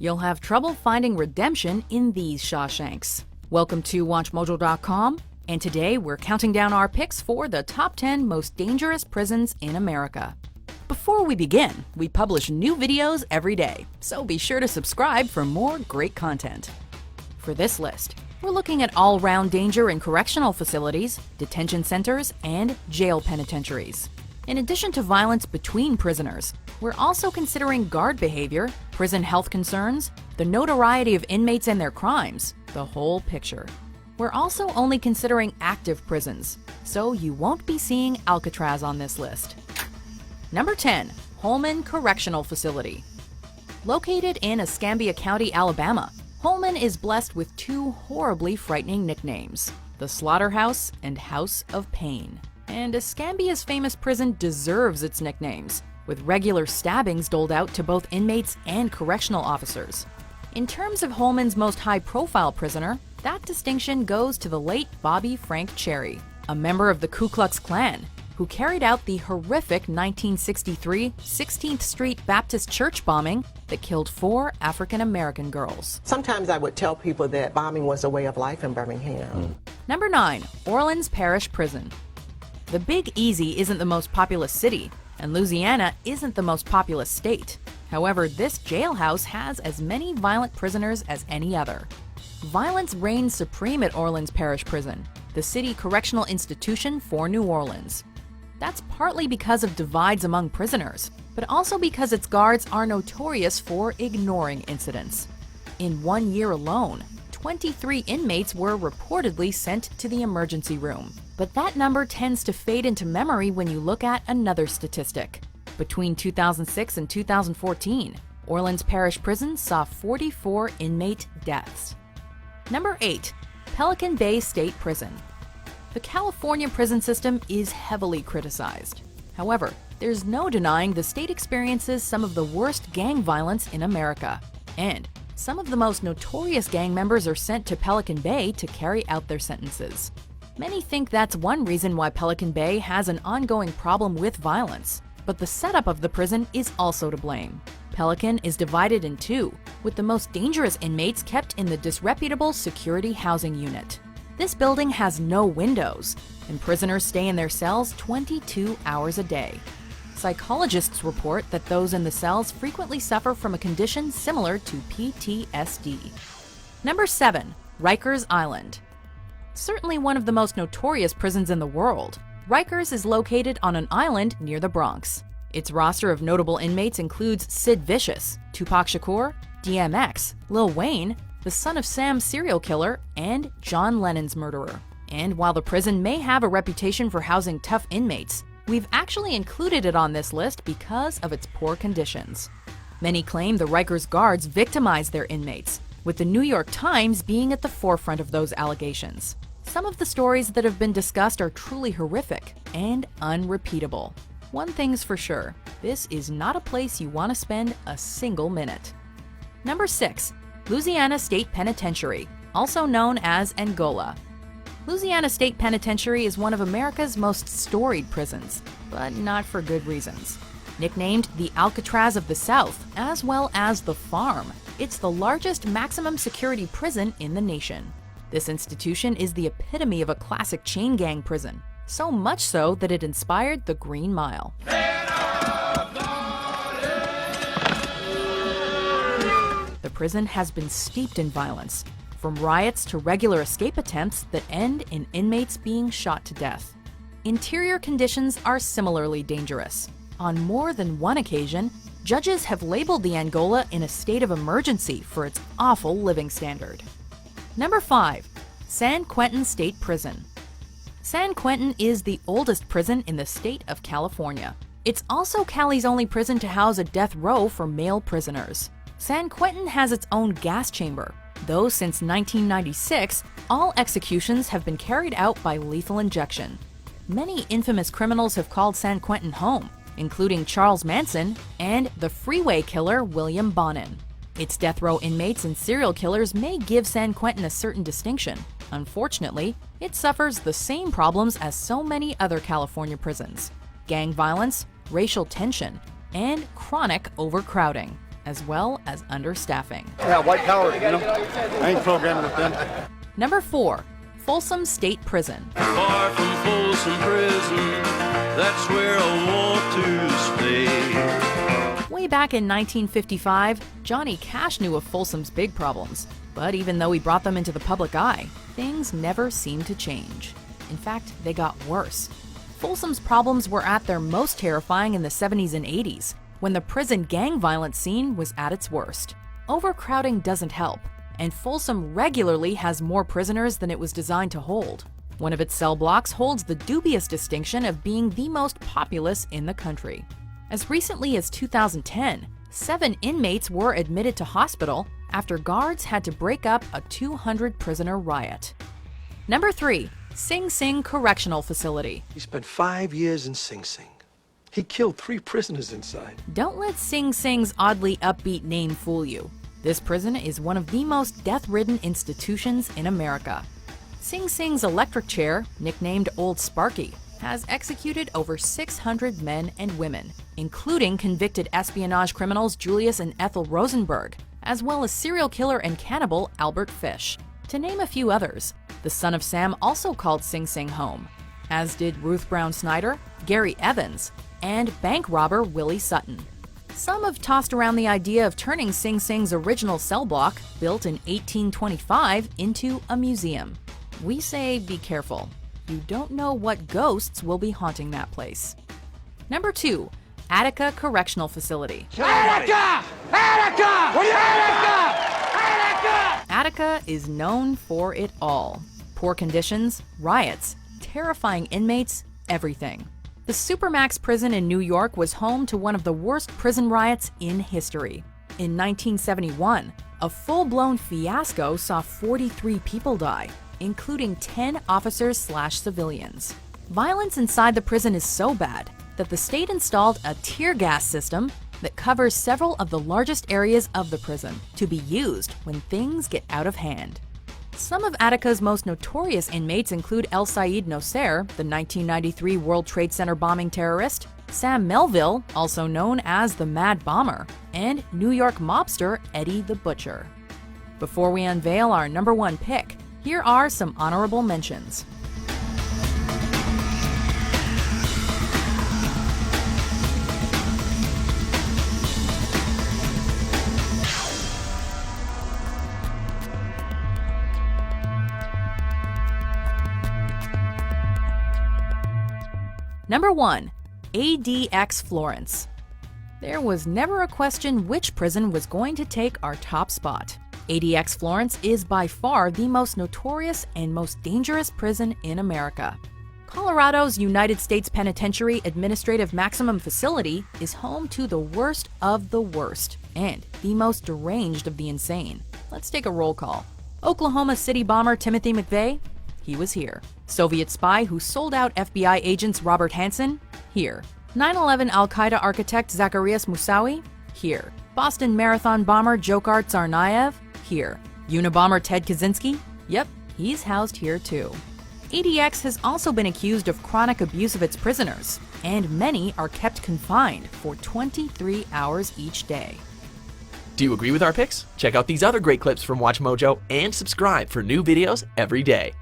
you'll have trouble finding redemption in these Shawshanks. Welcome to WatchMojo.com, and today we're counting down our picks for the top 10 most dangerous prisons in America. Before we begin, we publish new videos every day, so be sure to subscribe for more great content. For this list, we're looking at all-round danger in correctional facilities, detention centers, and jail penitentiaries. In addition to violence between prisoners, we're also considering guard behavior, prison health concerns, the notoriety of inmates and their crimes, the whole picture. We're also only considering active prisons, so you won't be seeing Alcatraz on this list. Number 10. Holman Correctional Facility. Located in Escambia County, Alabama, Holman is blessed with two horribly frightening nicknames, the Slaughterhouse and House of Pain. And Escambia's famous prison deserves its nicknames, with regular stabbings doled out to both inmates and correctional officers. In terms of Holman's most high-profile prisoner, that distinction goes to the late Bobby Frank Cherry, a member of the Ku Klux Klan, who carried out the horrific 1963 16th Street Baptist Church bombing that killed 4 African-American girls. Sometimes I would tell people that bombing was a way of life in Birmingham. Number 9. Orleans Parish Prison. The Big Easy isn't the most populous city, and Louisiana isn't the most populous state. However, this jailhouse has as many violent prisoners as any other. Violence reigns supreme at Orleans Parish Prison, the city correctional institution for New Orleans. That's partly because of divides among prisoners, but also because its guards are notorious for ignoring incidents. In 1 year alone, 23 inmates were reportedly sent to the emergency room. But that number tends to fade into memory when you look at another statistic. Between 2006 and 2014, Orleans Parish Prison saw 44 inmate deaths. Number 8. Pelican Bay State Prison. The California prison system is heavily criticized. However, there's no denying the state experiences some of the worst gang violence in America. And some of the most notorious gang members are sent to Pelican Bay to carry out their sentences. Many think that's one reason why Pelican Bay has an ongoing problem with violence, but the setup of the prison is also to blame. Pelican is divided in two, with the most dangerous inmates kept in the disreputable security housing unit. This building has no windows, and prisoners stay in their cells 22 hours a day. Psychologists report that those in the cells frequently suffer from a condition similar to PTSD. Number 7. Rikers Island. Certainly one of the most notorious prisons in the world, Rikers is located on an island near the Bronx. Its roster of notable inmates includes Sid Vicious, Tupac Shakur, DMX, Lil Wayne, the Son of Sam serial killer, and John Lennon's murderer. And while the prison may have a reputation for housing tough inmates, we've actually included it on this list because of its poor conditions. Many claim the Rikers guards victimize their inmates, with the New York Times being at the forefront of those allegations. Some of the stories that have been discussed are truly horrific and unrepeatable. One thing's for sure, this is not a place you want to spend a single minute. Number 6. Louisiana State Penitentiary, also known as Angola. Louisiana State Penitentiary is one of America's most storied prisons, but not for good reasons. Nicknamed the Alcatraz of the South, as well as the Farm, it's the largest maximum security prison in the nation. This institution is the epitome of a classic chain gang prison, so much so that it inspired the Green Mile. The prison has been steeped in violence, from riots to regular escape attempts that end in inmates being shot to death. Interior conditions are similarly dangerous. On more than one occasion, judges have labeled the Angola in a state of emergency for its awful living standard. Number 5. San Quentin State Prison. San Quentin is the oldest prison in the state of California. It's also Cali's only prison to house a death row for male prisoners. San Quentin has its own gas chamber, though since 1996, all executions have been carried out by lethal injection. Many infamous criminals have called San Quentin home, including Charles Manson and the freeway killer William Bonin. Its death row inmates and serial killers may give San Quentin a certain distinction. Unfortunately, it suffers the same problems as so many other California prisons: gang violence, racial tension, and chronic overcrowding. as well as understaffing. Yeah, white power, you know? I ain't programming with them. Number 4. Folsom State Prison. Far from Folsom Prison, that's where I want to stay. Way back in 1955, Johnny Cash knew of Folsom's big problems. But even though he brought them into the public eye, things never seemed to change. In fact, they got worse. Folsom's problems were at their most terrifying in the 70s and 80s, when the prison gang violence scene was at its worst. Overcrowding doesn't help, and Folsom regularly has more prisoners than it was designed to hold. One of its cell blocks holds the dubious distinction of being the most populous in the country. As recently as 2010, 7 inmates were admitted to hospital after guards had to break up a 200-prisoner riot. Number 3. Sing Sing Correctional Facility. He spent 5 years in Sing Sing. He killed 3 prisoners inside. Don't let Sing Sing's oddly upbeat name fool you. This prison is one of the most death-ridden institutions in America. Sing Sing's electric chair, nicknamed Old Sparky, has executed over 600 men and women, including convicted espionage criminals Julius and Ethel Rosenberg, as well as serial killer and cannibal Albert Fish, to name a few others. The Son of Sam also called Sing Sing home, as did Ruth Brown Snyder, Gary Evans, and bank robber Willie Sutton. Some have tossed around the idea of turning Sing Sing's original cell block, built in 1825, into a museum. We say be careful. You don't know what ghosts will be haunting that place. Number 2. Attica Correctional Facility. Attica! Attica! Attica! Attica! Attica is known for it all. Poor conditions, riots, terrifying inmates, everything. The Supermax prison in New York was home to one of the worst prison riots in history. In 1971, a full-blown fiasco saw 43 people die, including 10 officers/civilians. Violence inside the prison is so bad that the state installed a tear gas system that covers several of the largest areas of the prison to be used when things get out of hand. Some of Attica's most notorious inmates include El Sayed Nosair, the 1993 World Trade Center bombing terrorist, Sam Melville, also known as the Mad Bomber, and New York mobster Eddie the Butcher. Before we unveil our number 1 pick, here are some honorable mentions. Number 1. ADX Florence. There was never a question which prison was going to take our top spot. ADX Florence is by far the most notorious and most dangerous prison in America. Colorado's United States Penitentiary Administrative Maximum Facility is home to the worst of the worst and the most deranged of the insane. Let's take a roll call. Oklahoma City bomber Timothy McVeigh? He was here. Soviet spy who sold out FBI agents Robert Hansen? Here. 9/11 Al-Qaeda architect Zacarias Moussaoui? Here. Boston Marathon bomber Dzhokhar Tsarnaev? Here. Unabomber Ted Kaczynski? Yep, he's housed here too. ADX has also been accused of chronic abuse of its prisoners, and many are kept confined for 23 hours each day. Do you agree with our picks? Check out these other great clips from WatchMojo and subscribe for new videos every day.